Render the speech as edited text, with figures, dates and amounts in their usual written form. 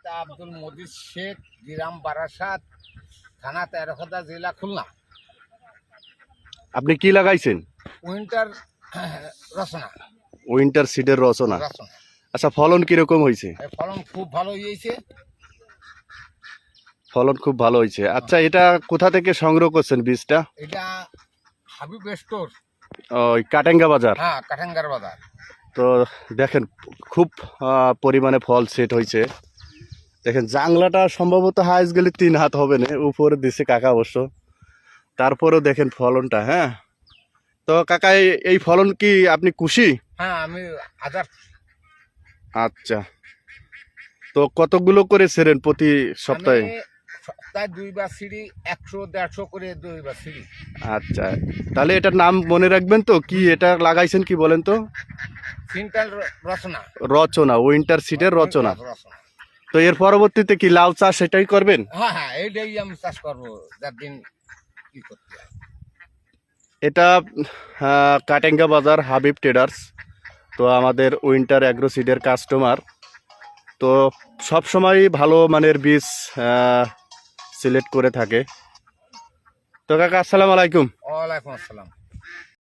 পিতা আব্দুল মজিদ শেখ, গ্রাম বারাসাত, থানা তেরোখাদা, জেলা খুলনা। আপনি কি লাগাইছেন? উইন্টার রচনা। উইন্টার সিডের রচনা। রচনা আচ্ছা, ফলন কিরকম হয়েছে? ফলন খুব ভালো হয়েছে। ফলন খুব ভালো হয়েছে। আচ্ছা, এটা কোথা থেকে সংগ্রহ করছেন বীজটা? এটা হাবিব স্টোর, ওই কাটেঙ্গা বাজার। হ্যাঁ, কাঠাঙ্গার বাজার। তো দেখেন খুব পরিমাণে ফল সেট হয়েছে। দেখেন জাংলাটা সম্ভবত হাইস গেলে 3 হাত হবে না, উপরে দিছে কাকা অবশ্য। তারপরেও দেখেন ফলনটা। হ্যাঁ, তো কাকা এই ফলন কি আপনি খুশি? হ্যাঁ, আমি হাজার। আচ্ছা, তো কতগুলো করে ছেড়েন প্রতি সপ্তাহে? সপ্তাহে 2বার সিঁড়ি, 100-150 করে 2বার সিঁড়ি। আচ্ছা, তাহলে এটার নাম মনে রাখবেন তো, কি এটা লাগাইছেন কি বলেন তো? সিন্টাল রচনা। রচনা, উইন্টার সিডের রচনা। রচনা। তো এর পরবর্তীতে কি লাউ চাষ এটাই করবেন? হ্যাঁ হ্যাঁ, এইটাই আমি চাষ করবো, যার দিন কি করতে হয়। এটা কাটেঙ্গা বাজার হাবিব ট্রেডার্স। তো আমাদের উইন্টার অ্যাগ্রো সিডের কাস্টমার। তো সব সময় ভালো মানের বীজ সিলেক্ট করে থাকে। তো কাকা আসসালামু আলাইকুম। ওয়ালাইকুম আসসালাম।